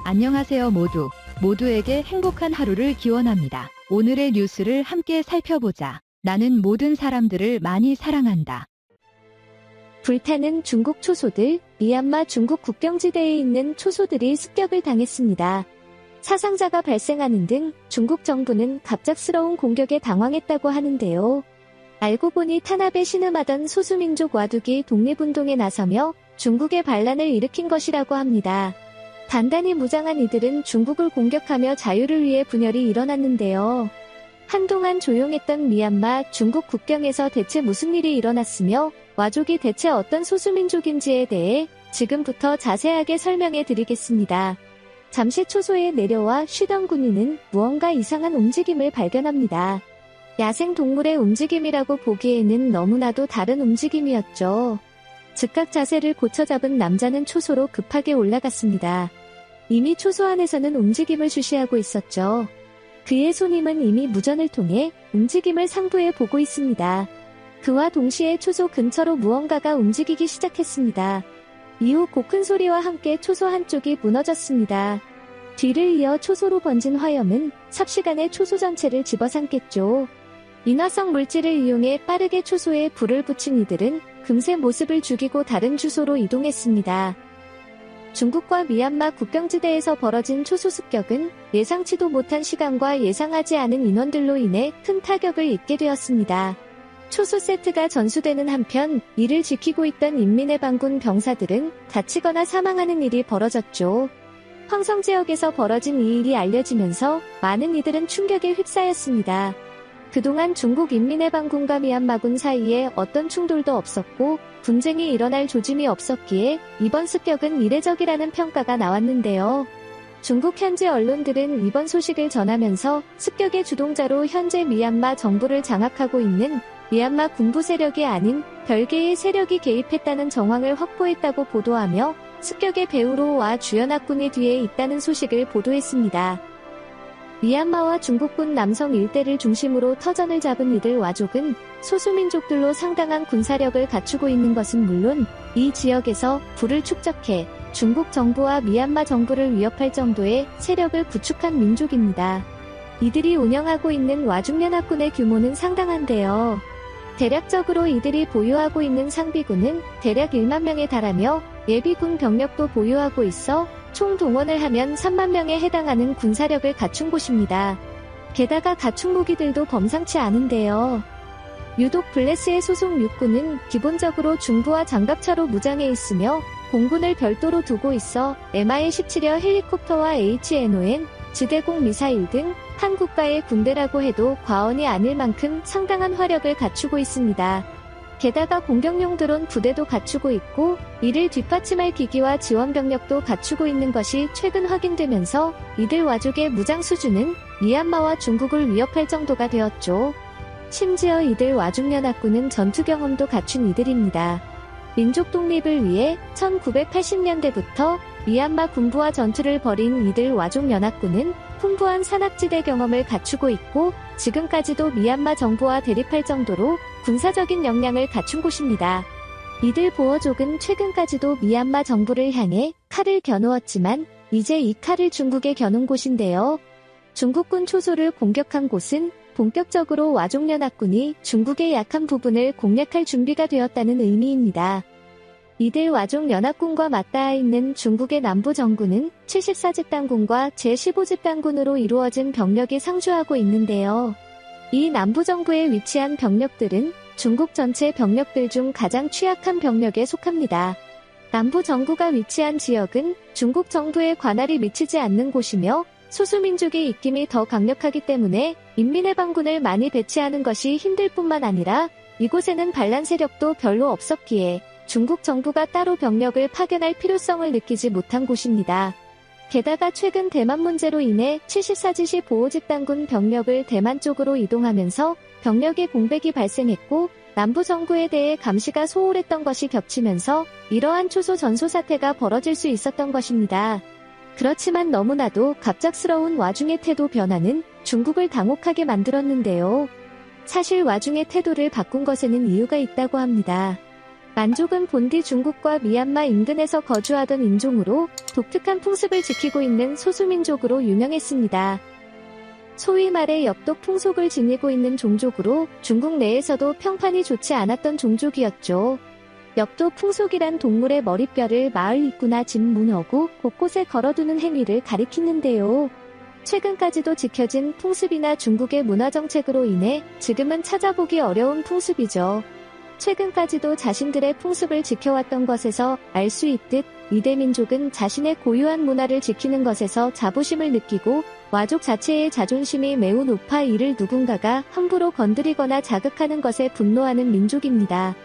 안녕하세요 모두에게 행복한 하루를 기원합니다. 오늘의 뉴스를 함께 살펴보자. 나는 모든 사람들을 많이 사랑한다. 불타는 중국 초소들, 미얀마 중국 국경지대에 있는 초소들이 습격을 당했습니다. 사상자가 발생하는 등 중국 정부는 갑작스러운 공격에 당황했다고 하는데요. 알고 보니 탄압에 신음하던 소수민족 와둑이 독립운동에 나서며 중국의 반란을 일으킨 것이라고 합니다. 단단히 무장한 이들은 중국을 공격하며 자유를 위해 분열이 일어났는데요. 한동안 조용했던 미얀마 중국 국경에서 대체 무슨 일이 일어났으며 와족이 대체 어떤 소수민족인지에 대해 지금부터 자세하게 설명해 드리겠습니다. 잠시 초소에 내려와 쉬던 군인은 무언가 이상한 움직임을 발견합니다. 야생 동물의 움직임이라고 보기에는 너무나도 다른 움직임이었죠. 즉각 자세를 고쳐 잡은 남자는 초소로 급하게 올라갔습니다. 이미 초소 안에서는 움직임을 주시하고 있었죠. 그의 손님은 이미 무전을 통해 움직임을 상부에 보고 있습니다. 그와 동시에 초소 근처로 무언가가 움직이기 시작했습니다. 이후 고큰 소리와 함께 초소 한쪽이 무너졌습니다. 뒤를 이어 초소로 번진 화염은 삽시간에 초소 전체를 집어삼켰죠. 인화성 물질을 이용해 빠르게 초소에 불을 붙인 이들은 금세 모습을 죽이고 다른 주소로 이동했습니다. 중국과 미얀마 국경지대에서 벌어진 초소 습격은 예상치도 못한 시간과 예상하지 않은 인원들로 인해 큰 타격을 입게 되었습니다. 초소 세트가 전수되는 한편 이를 지키고 있던 인민해방군 병사들은 다치거나 사망하는 일이 벌어졌죠. 황성 지역에서 벌어진 이 일이 알려지면서 많은 이들은 충격에 휩싸였습니다. 그동안 중국 인민해방군과 미얀마군 사이에 어떤 충돌도 없었고 분쟁이 일어날 조짐이 없었기에 이번 습격은 이례적이라는 평가가 나왔는데요. 중국 현지 언론들은 이번 소식을 전하면서 습격의 주동자로 현재 미얀마 정부를 장악하고 있는 미얀마 군부 세력이 아닌 별개의 세력이 개입했다는 정황을 확보했다고 보도하며 습격의 배후로와 주연학군이 뒤에 있다는 소식을 보도했습니다. 미얀마와 중국군 남성 일대를 중심으로 터전을 잡은 이들 와족은 소수민족들로 상당한 군사력을 갖추고 있는 것은 물론 이 지역에서 부를 축적해 중국 정부와 미얀마 정부를 위협할 정도의 세력을 구축한 민족입니다. 이들이 운영하고 있는 와중연합군의 규모는 상당한데요. 대략적으로 이들이 보유하고 있는 상비군은 대략 1만 명에 달하며 예비군 병력도 보유하고 있어 총 동원을 하면 3만 명에 해당하는 군사력을 갖춘 곳입니다. 게다가 갖춘 무기들도 범상치 않은데요. 유독 블레스의 소속 육군은 기본적으로 중부와 장갑차로 무장해 있으며 공군을 별도로 두고 있어 MI-17여 헬리콥터와 HNON, 지대공 미사일 등 한 국가의 군대라고 해도 과언이 아닐 만큼 상당한 화력을 갖추고 있습니다. 게다가 공격용 드론 부대도 갖추고 있고 이를 뒷받침할 기기와 지원 병력도 갖추고 있는 것이 최근 확인되면서 이들 와족의 무장 수준은 미얀마와 중국을 위협할 정도가 되었죠. 심지어 이들 와중연합군은 전투 경험도 갖춘 이들입니다. 민족 독립을 위해 1980년대부터 미얀마 군부와 전투를 벌인 이들 와중연합군은 풍부한 산악지대 경험을 갖추고 있고 지금까지도 미얀마 정부와 대립할 정도로 군사적인 역량을 갖춘 곳입니다. 이들 보어족은 최근까지도 미얀마 정부를 향해 칼을 겨누었지만 이제 이 칼을 중국에 겨눈 곳인데요. 중국군 초소를 공격한 곳은 본격적으로 와족연합군이 중국의 약한 부분을 공략할 준비가 되었다는 의미입니다. 이들 와족연합군과 맞닿아 있는 중국의 남부정부는 74집단군과 제15집단군으로 이루어진 병력이 상주하고 있는데요. 이 남부정부에 위치한 병력들은 중국 전체 병력들 중 가장 취약한 병력에 속합니다. 남부정부가 위치한 지역은 중국 정부의 관할이 미치지 않는 곳이며 소수민족의 입김이 더 강력하기 때문에 인민해방군을 많이 배치하는 것이 힘들 뿐만 아니라 이곳에는 반란 세력도 별로 없었기에 중국 정부가 따로 병력을 파견할 필요성을 느끼지 못한 곳입니다. 게다가 최근 대만 문제로 인해 74지시 보호집단군 병력을 대만 쪽으로 이동하면서 병력의 공백이 발생했고 남부 정부에 대해 감시가 소홀했던 것이 겹치면서 이러한 초소 전소 사태가 벌어질 수 있었던 것입니다. 그렇지만 너무나도 갑작스러운 와중의 태도 변화는 중국을 당혹하게 만들었는데요. 사실 와중의 태도를 바꾼 것에는 이유가 있다고 합니다. 만족은 본디 중국과 미얀마 인근에서 거주하던 인종으로 독특한 풍습을 지키고 있는 소수민족으로 유명했습니다. 소위 말해 엽도 풍속을 지니고 있는 종족으로 중국 내에서도 평판이 좋지 않았던 종족이었죠. 엽도 풍속이란 동물의 머리뼈를 마을 입구나 집 문 어구 곳곳에 걸어두는 행위를 가리키는데요. 최근까지도 지켜진 풍습이나 중국의 문화 정책으로 인해 지금은 찾아보기 어려운 풍습이죠. 최근까지도 자신들의 풍습을 지켜왔던 것에서 알 수 있듯 이대민족은 자신의 고유한 문화를 지키는 것에서 자부심을 느끼고 와족 자체의 자존심이 매우 높아 이를 누군가가 함부로 건드리거나 자극하는 것에 분노하는 민족입니다.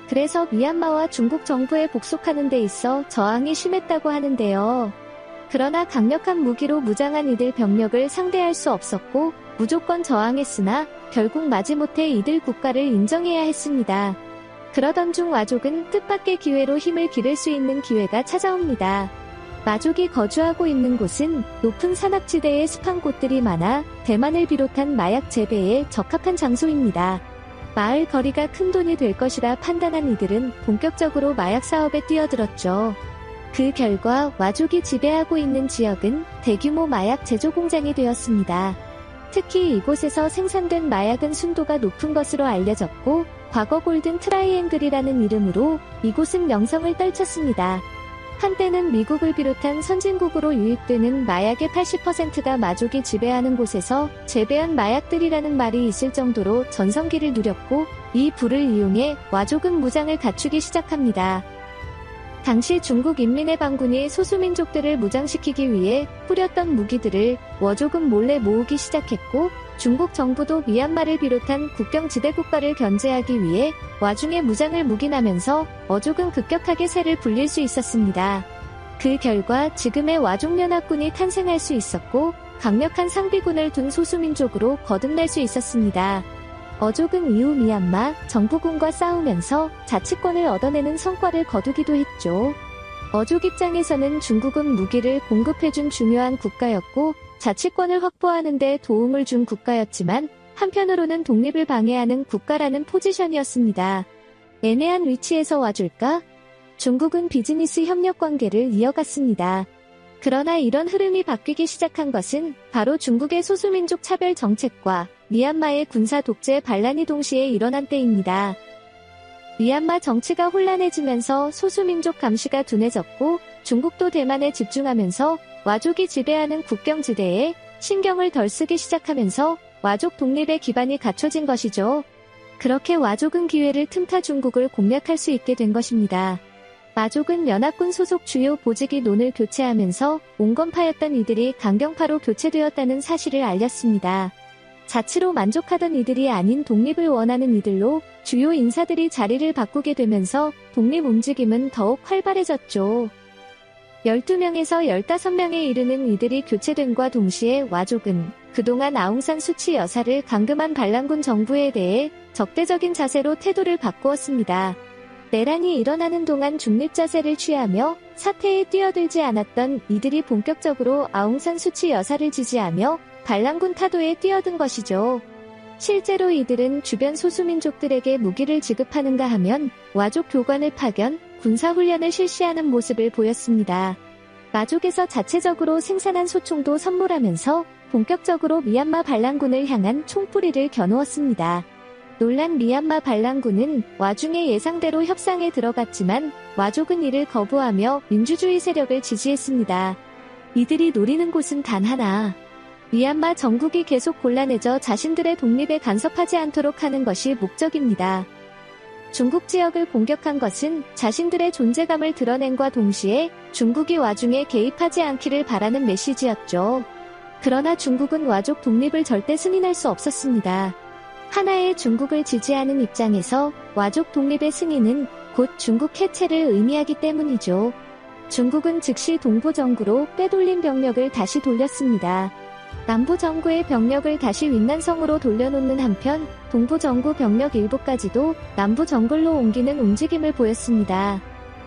그래서 미얀마와 중국 정부에 복속하는 데 있어 저항이 심했다고 하는데요. 그러나 강력한 무기로 무장한 이들 병력을 상대할 수 없었고 무조건 저항했으나 결국 마지못해 이들 국가를 인정해야 했습니다. 그러던 중 와족은 뜻밖의 기회로 힘을 기를 수 있는 기회가 찾아옵니다. 마족이 거주하고 있는 곳은 높은 산악지대에 습한 곳들이 많아 대만을 비롯한 마약 재배에 적합한 장소입니다. 마을 거리가 큰 돈이 될 것이라 판단한 이들은 본격적으로 마약 사업에 뛰어들었죠. 그 결과 와족이 지배하고 있는 지역은 대규모 마약 제조 공장이 되었습니다. 특히 이곳에서 생산된 마약은 순도가 높은 것으로 알려졌고 과거 골든 트라이앵글이라는 이름으로 이곳은 명성을 떨쳤습니다. 한때는 미국을 비롯한 선진국으로 유입되는 마약의 80%가 마족이 지배하는 곳에서 재배한 마약들이라는 말이 있을 정도로 전성기를 누렸고 이 부를 이용해 와족은 무장을 갖추기 시작합니다. 당시 중국 인민해방군이 소수민족들을 무장시키기 위해 뿌렸던 무기들을 워족은 몰래 모으기 시작했고 중국 정부도 미얀마를 비롯한 국경지대 국가를 견제하기 위해 와중에 무장을 묵인하면서 어족은 급격하게 세를 불릴 수 있었습니다. 그 결과 지금의 와족연합군이 탄생할 수 있었고 강력한 상비군을 둔 소수민족으로 거듭날 수 있었습니다. 어족은 이후 미얀마 정부군과 싸우면서 자치권을 얻어내는 성과를 거두기도 했죠. 어족 입장에서는 중국은 무기를 공급해준 중요한 국가였고 자치권을 확보하는 데 도움을 준 국가였지만 한편으로는 독립을 방해하는 국가라는 포지션이었습니다. 애매한 위치에서 와줄까? 중국은 비즈니스 협력 관계를 이어갔습니다. 그러나 이런 흐름이 바뀌기 시작한 것은 바로 중국의 소수민족 차별 정책과 미얀마의 군사 독재 반란이 동시에 일어난 때입니다. 미얀마 정치가 혼란해지면서 소수민족 감시가 둔해졌고 중국도 대만에 집중하면서 와족이 지배하는 국경지대에 신경을 덜 쓰기 시작하면서 와족 독립의 기반이 갖춰진 것이죠. 그렇게 와족은 기회를 틈타 중국을 공략할 수 있게 된 것입니다. 마족은 연합군 소속 주요 보직이 논을 교체하면서 온건파였던 이들이 강경파로 교체되었다는 사실을 알렸습니다. 자치로 만족하던 이들이 아닌 독립을 원하는 이들로 주요 인사들이 자리를 바꾸게 되면서 독립 움직임은 더욱 활발해졌죠. 12명에서 15명에 이르는 이들이 교체됨과 동시에 와족은 그동안 아웅산 수치 여사를 감금한 반란군 정부에 대해 적대적인 자세로 태도를 바꾸었습니다. 내란이 일어나는 동안 중립 자세를 취하며 사태에 뛰어들지 않았던 이들이 본격적으로 아웅산 수치 여사를 지지하며 반란군 타도에 뛰어든 것이죠. 실제로 이들은 주변 소수민족들에게 무기를 지급하는가 하면 와족 교관을 파견, 군사훈련을 실시하는 모습을 보였습니다. 마족에서 자체적으로 생산한 소총도 선물하면서 본격적으로 미얀마 반란군을 향한 총뿌리를 겨누었습니다. 놀란 미얀마 반란군은 와중에 예상대로 협상에 들어갔지만 와족은 이를 거부하며 민주주의 세력을 지지했습니다. 이들이 노리는 곳은 단 하나. 미얀마 정국이 계속 곤란해져 자신들의 독립에 간섭하지 않도록 하는 것이 목적입니다. 중국 지역을 공격한 것은 자신들의 존재감을 드러낸과 동시에 중국이 와중에 개입하지 않기를 바라는 메시지였죠. 그러나 중국은 와족 독립을 절대 승인할 수 없었습니다. 하나의 중국을 지지하는 입장에서 와족 독립의 승인은 곧 중국 해체를 의미하기 때문이죠. 중국은 즉시 동부정구로 빼돌린 병력을 다시 돌렸습니다. 남부정구의 병력을 다시 윈난성으로 돌려놓는 한편 동부정구 병력 일부까지도 남부정글로 옮기는 움직임을 보였습니다.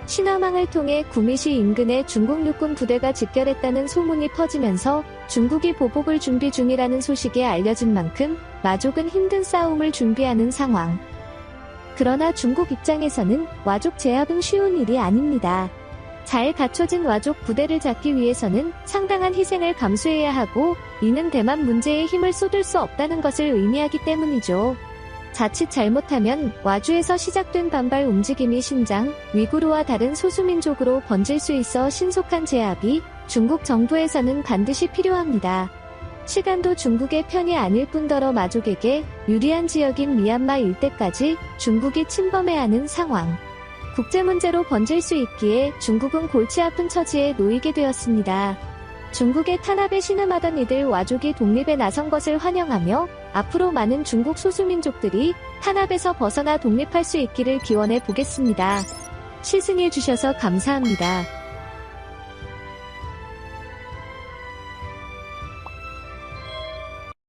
신화망을 통해 구미시 인근에 중국 육군 부대가 집결했다는 소문이 퍼지면서 중국이 보복을 준비 중이라는 소식이 알려진 만큼 마족은 힘든 싸움을 준비하는 상황. 그러나 중국 입장에서는 와족 제압은 쉬운 일이 아닙니다. 잘 갖춰진 와족 부대를 잡기 위해서는 상당한 희생을 감수해야 하고, 이는 대만 문제에 힘을 쏟을 수 없다는 것을 의미하기 때문이죠. 자칫 잘못하면 와주에서 시작된 반발 움직임이 신장, 위구르와 다른 소수민족으로 번질 수 있어 신속한 제압이 중국 정부에서는 반드시 필요합니다. 시간도 중국의 편이 아닐 뿐더러 마족에게 유리한 지역인 미얀마 일대까지 중국이 침범해야 하는 상황. 국제문제로 번질 수 있기에 중국은 골치 아픈 처지에 놓이게 되었습니다. 중국의 탄압에 신음하던 이들 와족이 독립에 나선 것을 환영하며 앞으로 많은 중국 소수민족들이 탄압에서 벗어나 독립할 수 있기를 기원해 보겠습니다. 시승해 주셔서 감사합니다.